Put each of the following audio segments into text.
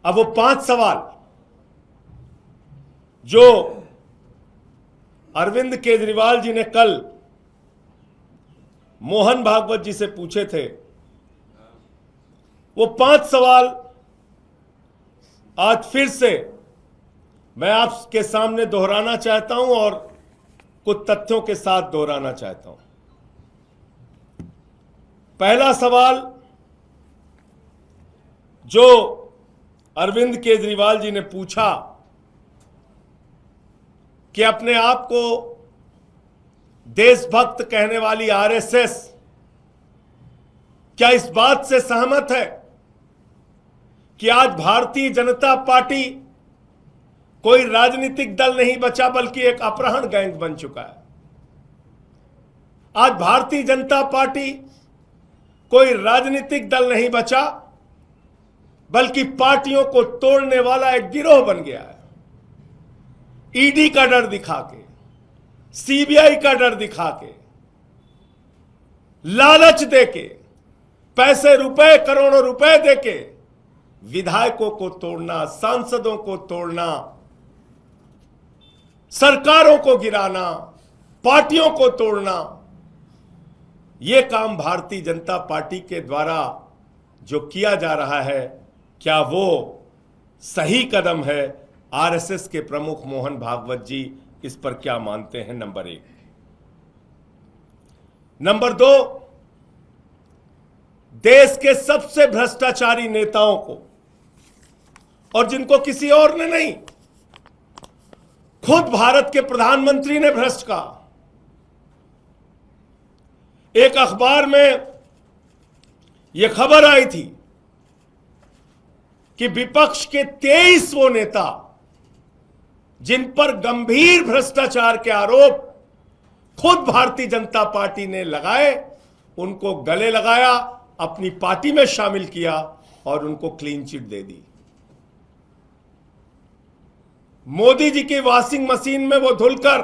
अब वो 5 सवाल जो अरविंद केजरीवाल जी ने कल मोहन भागवत जी से पूछे थे, वो 5 सवाल आज फिर से मैं आपके सामने दोहराना चाहता हूं और कुछ तथ्यों के साथ दोहराना चाहता हूं। पहला सवाल जो अरविंद केजरीवाल जी ने पूछा कि अपने आप को देशभक्त कहने वाली आरएसएस क्या इस बात से सहमत है कि आज भारतीय जनता पार्टी कोई राजनीतिक दल नहीं बचा बल्कि एक अपहरण गैंग बन चुका है। आज भारतीय जनता पार्टी कोई राजनीतिक दल नहीं बचा बल्कि पार्टियों को तोड़ने वाला एक गिरोह बन गया है। ईडी का डर दिखा के, सीबीआई का डर दिखा के, लालच देके, पैसे रुपए करोड़ों रुपए देके विधायकों को तोड़ना, सांसदों को तोड़ना, सरकारों को गिराना, पार्टियों को तोड़ना, यह काम भारतीय जनता पार्टी के द्वारा जो किया जा रहा है, क्या वो सही कदम है? आरएसएस के प्रमुख मोहन भागवत जी इस पर क्या मानते हैं? नंबर 1। नंबर 2, देश के सबसे भ्रष्टाचारी नेताओं को, और जिनको किसी और ने नहीं, खुद भारत के प्रधानमंत्री ने भ्रष्ट कहा। एक अखबार में यह खबर आई थी कि विपक्ष के 23 वो नेता जिन पर गंभीर भ्रष्टाचार के आरोप खुद भारतीय जनता पार्टी ने लगाए, उनको गले लगाया, अपनी पार्टी में शामिल किया और उनको क्लीन चिट दे दी। मोदी जी की वॉशिंग मशीन में वो धुलकर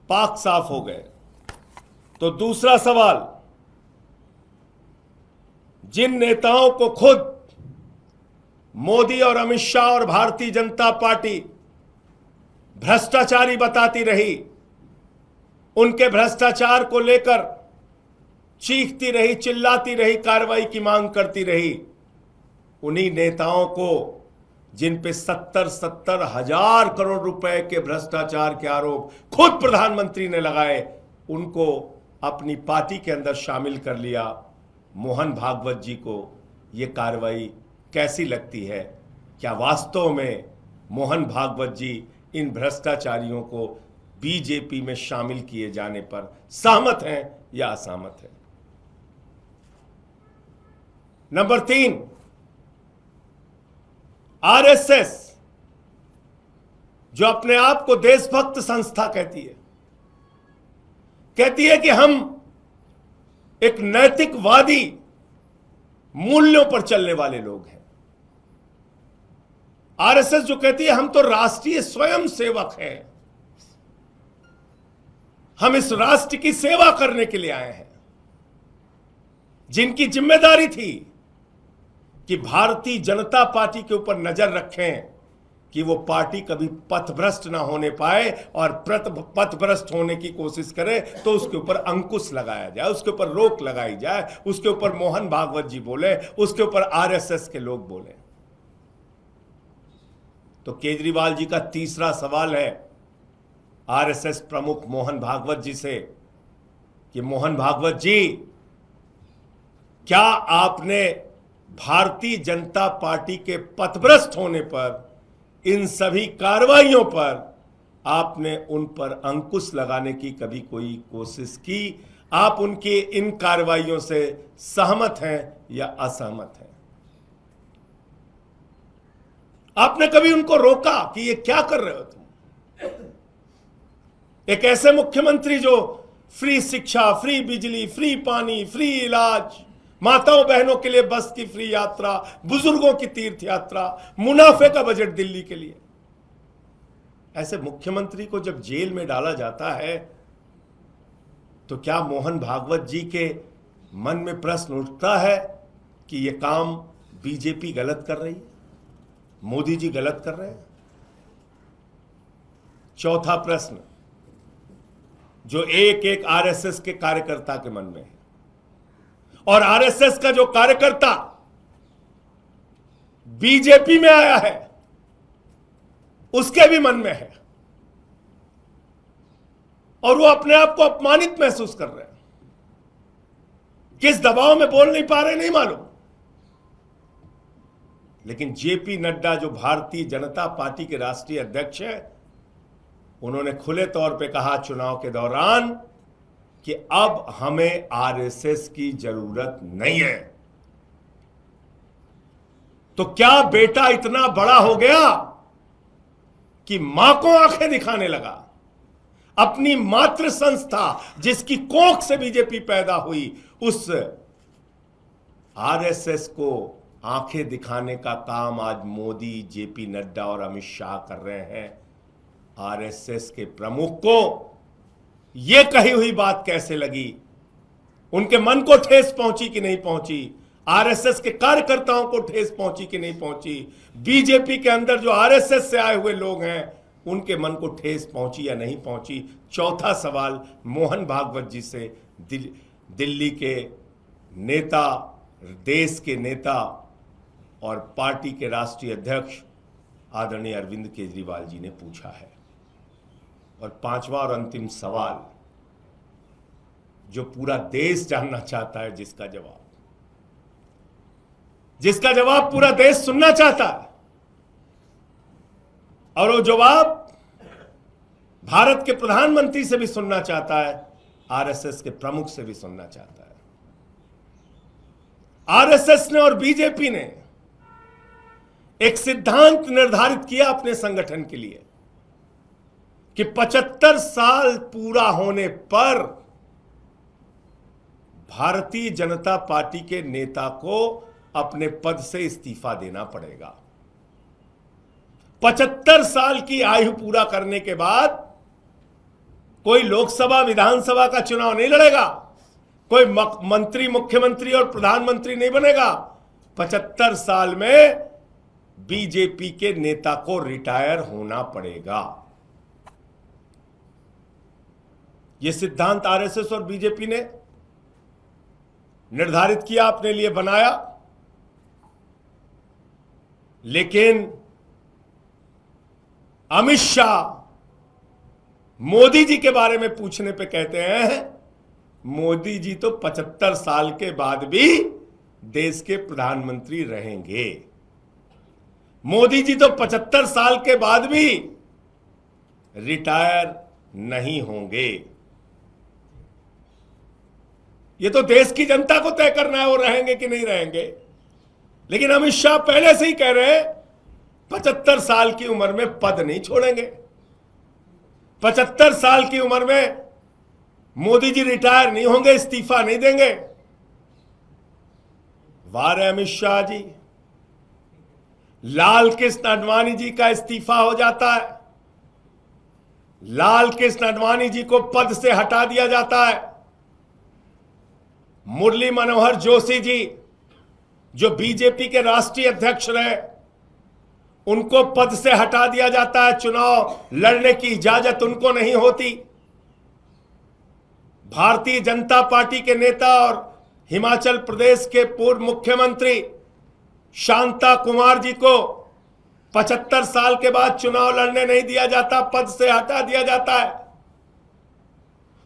पाक साफ हो गए। तो दूसरा सवाल, जिन नेताओं को खुद मोदी और अमित शाह और भारतीय जनता पार्टी भ्रष्टाचारी बताती रही, उनके भ्रष्टाचार को लेकर चीखती रही, चिल्लाती रही, कार्रवाई की मांग करती रही, उन्हीं नेताओं को जिन पे 70 हजार करोड़ रुपए के भ्रष्टाचार के आरोप खुद प्रधानमंत्री ने लगाए, उनको अपनी पार्टी के अंदर शामिल कर लिया। मोहन भागवत जी को यह कार्रवाई कैसी लगती है? क्या वास्तव में मोहन भागवत जी इन भ्रष्टाचारियों को बीजेपी में शामिल किए जाने पर सहमत हैं या असहमत हैं? नंबर 3, आरएसएस जो अपने आप को देशभक्त संस्था कहती है कि हम एक नैतिकवादी मूल्यों पर चलने वाले लोग हैं। आरएसएस जो कहती है हम तो राष्ट्रीय स्वयं सेवक हैं, हम इस राष्ट्र की सेवा करने के लिए आए हैं, जिनकी जिम्मेदारी थी कि भारतीय जनता पार्टी के ऊपर नजर रखें कि वो पार्टी कभी पथभ्रष्ट ना होने पाए, और पथभ्रष्ट होने की कोशिश करे तो उसके ऊपर अंकुश लगाया जाए, उसके ऊपर रोक लगाई जाए, उसके ऊपर मोहन भागवत जी बोले, उसके ऊपर आरएसएस के लोग बोले। तो केजरीवाल जी का तीसरा सवाल है आरएसएस प्रमुख मोहन भागवत जी से कि मोहन भागवत जी, क्या आपने भारतीय जनता पार्टी के पथभ्रष्ट होने पर, इन सभी कार्रवाइयों पर आपने उन पर अंकुश लगाने की कभी कोई कोशिश की? आप उनकी इन कार्रवाइयों से सहमत हैं या असहमत हैं? आपने कभी उनको रोका कि ये क्या कर रहे हो तुम? एक ऐसे मुख्यमंत्री जो फ्री शिक्षा, फ्री बिजली, फ्री पानी, फ्री इलाज, माताओं बहनों के लिए बस की फ्री यात्रा, बुजुर्गों की तीर्थ यात्रा, मुनाफे का बजट दिल्ली के लिए, ऐसे मुख्यमंत्री को जब जेल में डाला जाता है तो क्या मोहन भागवत जी के मन में प्रश्न उठता है कि यह काम बीजेपी गलत कर रही है, मोदी जी गलत कर रहे हैं। चौथा प्रश्न जो एक एक आरएसएस के कार्यकर्ता के मन में है, और आरएसएस का जो कार्यकर्ता बीजेपी में आया है उसके भी मन में है, और वो अपने आप को अपमानित महसूस कर रहे हैं। किस दबाव में बोल नहीं पा रहे नहीं मालूम, लेकिन जेपी नड्डा जो भारतीय जनता पार्टी के राष्ट्रीय अध्यक्ष हैं, उन्होंने खुले तौर पे कहा चुनाव के दौरान कि अब हमें आरएसएस की जरूरत नहीं है। तो क्या बेटा इतना बड़ा हो गया कि मां को आंखें दिखाने लगा? अपनी मातृ संस्था जिसकी कोख से बीजेपी पैदा हुई, उस आरएसएस को आंखें दिखाने का काम आज मोदी, जेपी नड्डा और अमित शाह कर रहे हैं। आरएसएस के प्रमुख को यह कही हुई बात कैसे लगी? उनके मन को ठेस पहुंची कि नहीं पहुंची? आरएसएस के कार्यकर्ताओं को ठेस पहुंची कि नहीं पहुंची? बीजेपी के अंदर जो आरएसएस से आए हुए लोग हैं उनके मन को ठेस पहुंची या नहीं पहुंची? चौथा सवाल मोहन भागवत जी से, दिल्ली के नेता, देश के नेता और पार्टी के राष्ट्रीय अध्यक्ष आदरणीय अरविंद केजरीवाल जी ने पूछा है। और पांचवा और अंतिम सवाल जो पूरा देश जानना चाहता है, जिसका जवाब पूरा देश सुनना चाहता है, और वो जवाब भारत के प्रधानमंत्री से भी सुनना चाहता है, आरएसएस के प्रमुख से भी सुनना चाहता है। आरएसएस ने और बीजेपी ने एक सिद्धांत निर्धारित किया अपने संगठन के लिए कि 75 साल पूरा होने पर भारतीय जनता पार्टी के नेता को अपने पद से इस्तीफा देना पड़ेगा। 75 साल की आयु पूरा करने के बाद कोई लोकसभा विधानसभा का चुनाव नहीं लड़ेगा, कोई मंत्री, मुख्यमंत्री और प्रधानमंत्री नहीं बनेगा। 75 साल में बीजेपी के नेता को रिटायर होना पड़ेगा। यह सिद्धांत आरएसएस और बीजेपी ने निर्धारित किया, अपने लिए बनाया, लेकिन अमित शाह मोदी जी के बारे में पूछने पे कहते हैं मोदी जी तो 75 साल के बाद भी देश के प्रधानमंत्री रहेंगे। मोदी जी तो 75 साल के बाद भी रिटायर नहीं होंगे। ये तो देश की जनता को तय करना है वो रहेंगे कि नहीं रहेंगे। लेकिन अमित शाह पहले से ही कह रहे हैं 75 साल की उम्र में पद नहीं छोड़ेंगे। 75 साल की उम्र में मोदी जी रिटायर नहीं होंगे, इस्तीफा नहीं देंगे। वाह रे अमित शाह जी, लाल कृष्ण आडवाणी जी का इस्तीफा हो जाता है, लाल कृष्ण आडवाणी जी को पद से हटा दिया जाता है। मुरली मनोहर जोशी जी जो बीजेपी के राष्ट्रीय अध्यक्ष रहे, उनको पद से हटा दिया जाता है, चुनाव लड़ने की इजाजत उनको नहीं होती। भारतीय जनता पार्टी के नेता और हिमाचल प्रदेश के पूर्व मुख्यमंत्री शांता कुमार जी को 75 साल के बाद चुनाव लड़ने नहीं दिया जाता, पद से हटा दिया जाता है।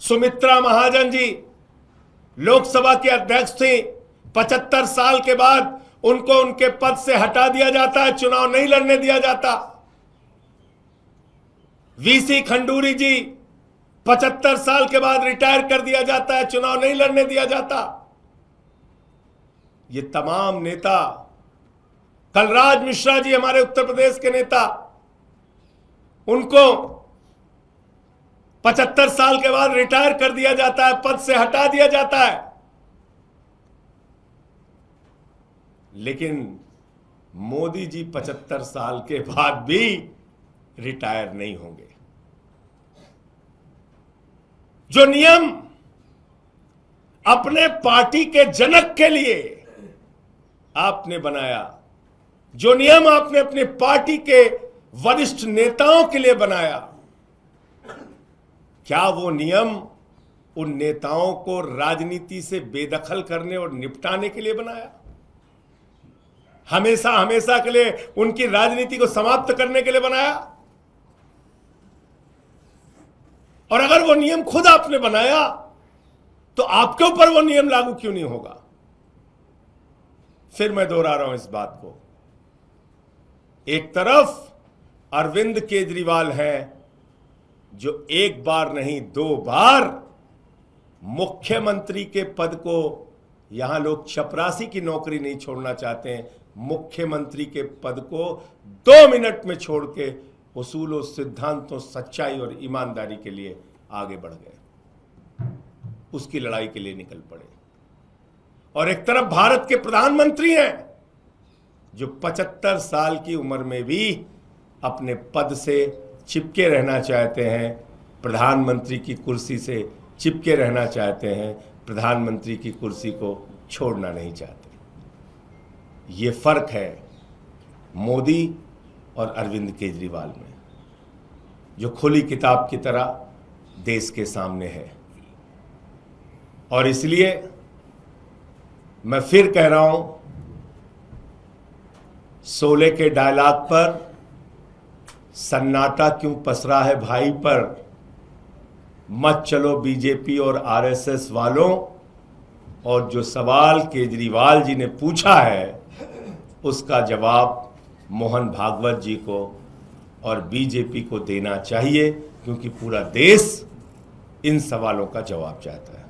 सुमित्रा महाजन जी लोकसभा के अध्यक्ष थी, 75 साल के बाद उनको उनके पद से हटा दिया जाता है, चुनाव नहीं लड़ने दिया जाता। वीसी खंडूरी जी 75 साल के बाद रिटायर कर दिया जाता है, चुनाव नहीं लड़ने दिया जाता। ये तमाम नेता, कलराज मिश्रा जी हमारे उत्तर प्रदेश के नेता, उनको 75 साल के बाद रिटायर कर दिया जाता है, पद से हटा दिया जाता है। लेकिन मोदी जी 75 साल के बाद भी रिटायर नहीं होंगे। जो नियम अपने पार्टी के जनक के लिए आपने बनाया, जो नियम आपने अपने पार्टी के वरिष्ठ नेताओं के लिए बनाया, क्या वो नियम उन नेताओं को राजनीति से बेदखल करने और निपटाने के लिए बनाया? हमेशा हमेशा के लिए उनकी राजनीति को समाप्त करने के लिए बनाया? और अगर वो नियम खुद आपने बनाया तो आपके ऊपर वो नियम लागू क्यों नहीं होगा? फिर मैं दोहरा रहा हूं इस बात को। एक तरफ अरविंद केजरीवाल हैं जो एक बार नहीं 2 बार मुख्यमंत्री के पद को, यहां लोग चपरासी की नौकरी नहीं छोड़ना चाहते हैं, मुख्यमंत्री के पद को 2 मिनट में छोड़ के उसूलों, सिद्धांतों, सच्चाई और ईमानदारी के लिए आगे बढ़ गए, उसकी लड़ाई के लिए निकल पड़े। और एक तरफ भारत के प्रधानमंत्री हैं जो 75 साल की उम्र में भी अपने पद से चिपके रहना चाहते हैं, प्रधानमंत्री की कुर्सी से चिपके रहना चाहते हैं, प्रधानमंत्री की कुर्सी को छोड़ना नहीं चाहते। ये फर्क है मोदी और अरविंद केजरीवाल में, जो खुली किताब की तरह देश के सामने है। और इसलिए मैं फिर कह रहा हूं, शोले के डायलॉग पर सन्नाटा क्यों पसरा है भाई पर, मत चलो बीजेपी और आरएसएस वालों। और जो सवाल केजरीवाल जी ने पूछा है उसका जवाब मोहन भागवत जी को और बीजेपी को देना चाहिए, क्योंकि पूरा देश इन सवालों का जवाब चाहता है।